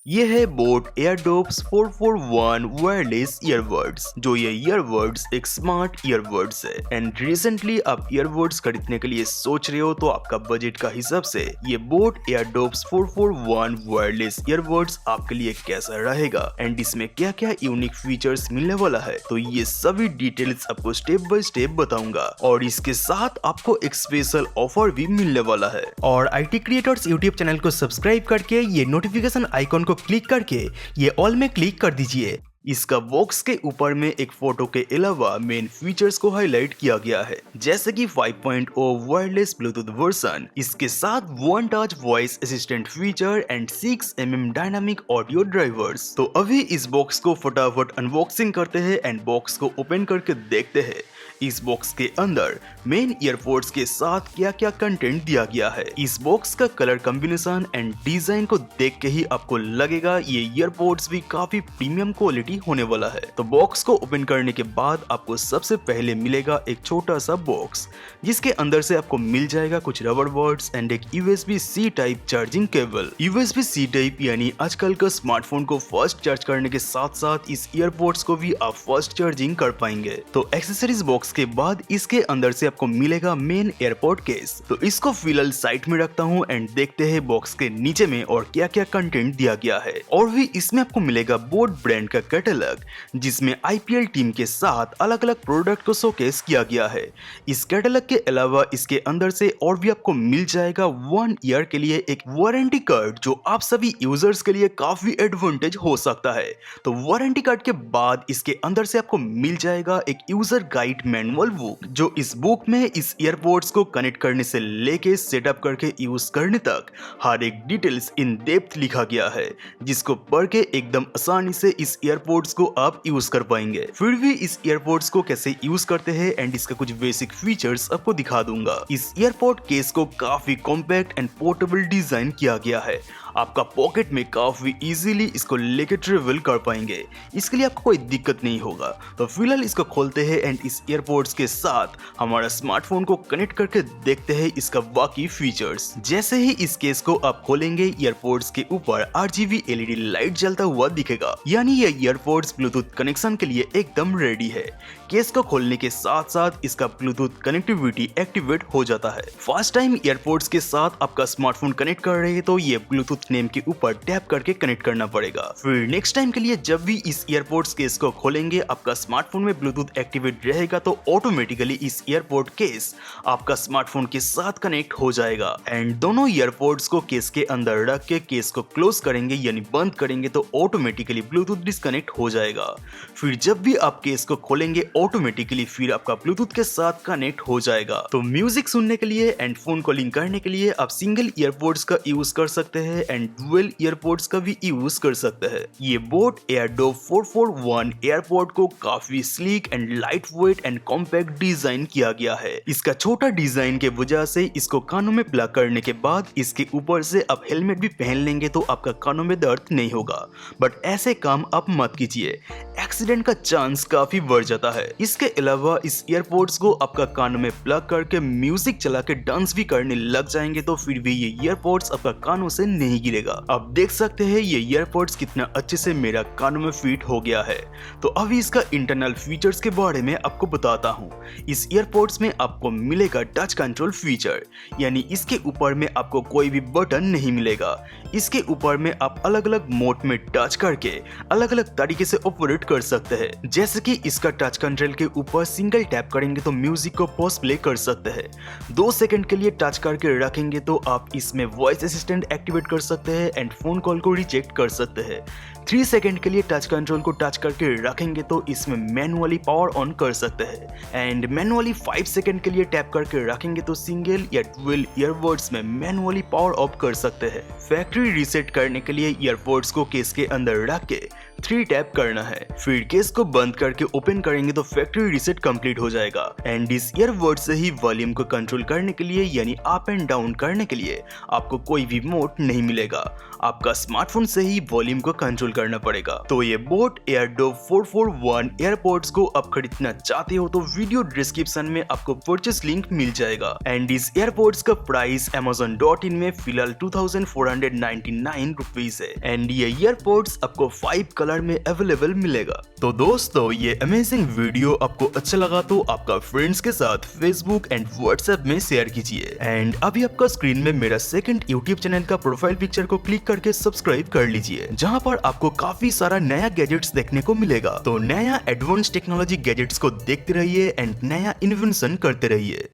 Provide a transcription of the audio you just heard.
ये है boat Airdopes 441 wireless earbuds. जो ये ईयरबड्स एक स्मार्ट ईयरबड्स है एंड रिसेंटली आप ईयरबड्स खरीदने के लिए सोच रहे हो तो आपका बजट का हिसाब से ये बोट एयरडॉप्स 441 वायरलेस ईयरबड्स आपके लिए कैसा रहेगा एंड इसमें क्या क्या यूनिक फीचर्स मिलने वाला है, तो ये सभी डिटेल्स आपको स्टेप बाय स्टेप बताऊंगा और इसके साथ आपको एक स्पेशल ऑफर भी मिलने वाला है। और IT क्रिएटर्स यूट्यूब चैनल को सब्सक्राइब करके ये नोटिफिकेशन आइकॉन को क्लिक करके ये ऑल में क्लिक कर दीजिए। इसका बॉक्स के ऊपर में एक फोटो के अलावा मेन फीचर्स को हाईलाइट किया गया है, जैसे कि 5.0 वायरलेस ब्लूटूथ वर्जन, इसके साथ one touch voice assistant feature and 6mm dynamic audio drivers. तो अभी इस बॉक्स को फटाफट अनबॉक्सिंग करते हैं एंड बॉक्स को ओपन करके देखते हैं इस बॉक्स के अंदर मेन ईयरपोड्स के साथ क्या क्या कंटेंट दिया गया है। इस बॉक्स का कलर कॉम्बिनेशन एंड डिजाइन को देख के ही आपको लगेगा ये ईयरपोड्स भी काफी प्रीमियम क्वालिटी होने वाला है। तो बॉक्स को ओपन करने के बाद आपको सबसे पहले मिलेगा एक छोटा सा बॉक्स, जिसके अंदर से आपको मिल जाएगा कुछ रबर बर्ड्स एंड एक USB-C type charging cable. USB-C type यानी आजकल का स्मार्टफोन को फास्ट चार्ज करने के साथ साथ इस ईयरपोड्स को भी आप फास्ट चार्जिंग कर पाएंगे। तो एक्सेसरीज बॉक्स के बाद इसके अंदर से आपको मिलेगा मेन एयरपोर्ट केस। तो इसको फिलहाल साइड में रखता हूँ एंड देखते हैं बॉक्स के नीचे में और क्या क्या कंटेंट दिया गया है। और भी इसमें आपको मिलेगा बोट ब्रांड का कैटलॉग, जिसमें IPL टीम के साथ अलग अलग प्रोडक्ट को शोकेस किया गया है। इस कैटलॉग के अलावा इसके अंदर से और भी आपको मिल जाएगा 1 ईयर के लिए एक वारंटी कार्ड, जो आप सभी यूजर्स के लिए काफी एडवांटेज हो सकता है। तो वारंटी कार्ड के बाद इसके अंदर से आपको मिल जाएगा एक यूजर गाइड मैनुअल बुक, जो इस बुक में इस ईयरपोड्स को कनेक्ट करने से लेके सेटअप करके यूज करने तक हर एक डिटेल्स इन डेप्थ लिखा गया है, जिसको पढ़ के एकदम आसानी से इस ईयरपोड्स को आप यूज कर पाएंगे। फिर भी इस ईयरपोड्स को कैसे यूज करते हैं एंड इसका कुछ बेसिक फीचर्स आपको दिखा दूंगा। इस ईयरपोड केस को काफी कॉम्पैक्ट एंड पोर्टेबल डिजाइन किया गया है। आपका पॉकेट में काफी इजीली इसको लेके ट्रेवल कर पाएंगे, इसके लिए आपको कोई दिक्कत नहीं होगा। तो फिलहाल इसको खोलते हैं एंड इस ईयरपोड्स के साथ हमारा स्मार्टफोन को कनेक्ट करके देखते हैं इसका बाकी फीचर्स। जैसे ही इस केस को आप खोलेंगे, ईयरपोड्स के ऊपर RGB LED लाइट जलता हुआ दिखेगा, यानी ये ईयरपोड्स ब्लूटूथ कनेक्शन के लिए एकदम रेडी है। केस को खोलने के साथ साथ इसका ब्लूटूथ कनेक्टिविटी एक्टिवेट हो जाता है। फर्स्ट टाइम ईयरपोड्स के साथ आपका स्मार्टफोन कनेक्ट कर रहे हैं तो ये ब्लूटूथ नेम के ऊपर टैप करके कनेक्ट करना पड़ेगा। फिर नेक्स्ट टाइम के लिए जब भी इस ईयरपोड्स केस को खोलेंगे, आपका स्मार्टफोन में ब्लूटूथ एक्टिवेट रहेगा तो ऑटोमेटिकली इस ईयरपोड केस आपका स्मार्टफोन के साथ कनेक्ट हो जाएगा एंड दोनों ईयरपोड्स को केस के अंदर रख के केस को क्लोज करेंगे यानी बंद करेंगे तो ऑटोमेटिकली ब्लूटूथ डिस्कनेक्ट हो जाएगा। फिर जब भी आप केस को खोलेंगे, ऑटोमेटिकली फिर आपका ब्लूटूथ के साथ कनेक्ट हो जाएगा। तो म्यूजिक सुनने के लिए एंड फोन कॉलिंग करने के लिए आप सिंगल ईयरपोड्स का यूज कर सकते हैं एंड डुअल ईयरपोड्स का भी यूज कर सकते हैं। ये बोट एयरडॉप 441 एयरपोड को काफी sleek and light weight and compact design किया गया है। इसका छोटा डिजाइन के वजह से इसको कानों में प्लग करने के बाद इसके ऊपर से आप हेलमेट भी पहन लेंगे तो आपका कानों में दर्द नहीं होगा, बट ऐसे काम आप मत कीजिए, एक्सीडेंट का चांस काफी बढ़ जाता है। इसके अलावा इस ईयरपोड्स को आपका कानों में प्लग करके म्यूजिक चला के डांस भी करने लग जाएंगे तो फिर भी ये ईयरपोड्स आपका कानों से नहीं गिरेगा। आप देख सकते हैं ये ईयरपोड्स कितना अच्छे से मेरा कानों में फिट हो गया है। तो अभी इसका इंटरनल फीचर्स के बारे में आपको बताता हूँ। इस ईयरपोड्स में आपको मिलेगा टच कंट्रोल फीचर, यानी इसके ऊपर में आपको कोई भी बटन नहीं मिलेगा। इसके ऊपर में आप अलग अलग मोड में टच करके अलग अलग तरीके से ऑपरेट कर सकते हैं। जैसे कि इसका टच कंट्रोल के ऊपर सिंगल टैप करेंगे तो म्यूजिक को पॉज प्ले कर सकते हैं। 2 सेकंड के लिए टच करके रखेंगे तो आप इसमें वॉइस असिस्टेंट एक्टिवेट कर सकते हैं एंड फोन कॉल को रिजेक्ट कर सकते हैं। 3 सेकंड के लिए टच कंट्रोल को टच करके रखेंगे तो इसमें मैनुअली पावर ऑन कर सकते हैं एंड मैनुअली 5 सेकंड के लिए टैप करके रखेंगे तो सिंगल या डुअल ईयरबड्स में मैनुअली पावर ऑफ कर सकते हैं। फैक्ट्री रीसेट करने के लिए ईयरपोड्स को केस के अंदर रख के 3 टैप करना है। फिर केस को बंद करके ओपन करेंगे तो फैक्ट्री रीसेट कंप्लीट हो जाएगा। एंड इस ईयरबड से ही वॉल्यूम को कंट्रोल करने के लिए यानी अप एंड डाउन करने के लिए आपको कोई भी मोड नहीं मिलेगा। आपका स्मार्टफोन से ही वॉल्यूम को कंट्रोल करना पड़ेगा। तो ये बोट एयरडोप 441 एयरपोर्ट्स को आप खरीदना चाहते हो तो वीडियो डिस्क्रिप्शन में आपको परचेस लिंक मिल जाएगा। एंड इस एयरपोर्ट्स का प्राइस Amazon.in में फिलहाल 2499 रुपीज है। एंड ये एयरपोर्ट्स आपको 5 कलर में अवेलेबल मिलेगा। तो दोस्तों ये अमेजिंग वीडियो आपको अच्छा लगा तो आपका फ्रेंड्स के साथ फेसबुक एंड व्हाट्सएप में शेयर कीजिए। एंड अभी आपका स्क्रीन में मेरा सेकंड यूट्यूब चैनल का प्रोफाइल पिक्चर को क्लिक करके सब्सक्राइब कर लीजिए, जहां पर आपको काफी सारा नया गैजेट्स देखने को मिलेगा। तो नया एडवांस टेक्नोलॉजी गैजेट्स को देखते रहिए एंड नया इन्वेंशन करते रहिए।